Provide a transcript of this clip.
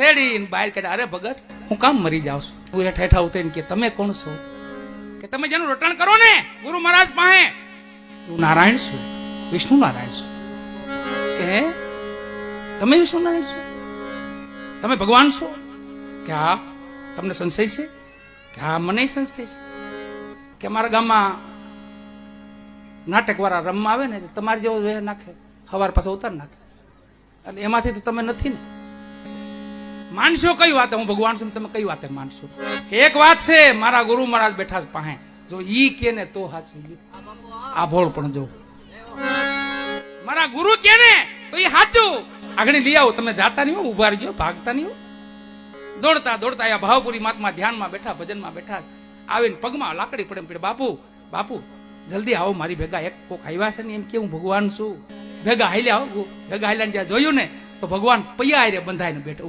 તેડીને બહાર કાઢ્યા. અરે ભગત, હું કામ મરી જાઉં છું? હું હેઠ હેઠા ઉતરીને કે તમે કોણ છો? કે તમે જેનું રટણ કરો ને ગુરુ મહારાજ પાસે, હું નારાયણ છું, વિષ્ણુ નારાયણ છું. કે તમે વિષ્ણુ નારાયણ છો? તમે ભગવાન છો? કે હા. તમને સંશય છે? કે હા, મને સંશય છે. કે અમારા ગામમાં નાટક વાળા રમવા આવે ને તમારે જેવો વેહ નાખે, સવાર પાછો ઉતાર નાખે, એટલે એમાંથી તો તમે નથી ને. માનશો કઈ વાત હું ભગવાન છું, તમે કઈ વાતે માનશો? એક વાત છે, મારા ગુરુ મહારાજ બેઠા છે પાસે, જો ઈ કે ને તો સાચું. આ ભોળ પણ જો મારા ગુરુ કે ને તો ઈ સાચું. આગળ લઈ આવો, તમે જાતા નહીં હો, ઉભા રહી ગયો, ભાગતા નહીં હો. દોડતા દોડતા આ ભાવપુરી મહાત્મા ધ્યાનમાં બેઠા, ભજનમાં બેઠા, આવીને પગમાં લાકડી પડે, બાપુ બાપુ જલ્દી આવો મારી ભેગા, એક કોક આવ્યા છે ને એમ કે હું ભગવાન છું. ભેગા હાલ્યા આવો. ભેગા હાલ્યા જ્યાં જોયું ને તો ભગવાન પૈયા બંધાઈને બેઠો.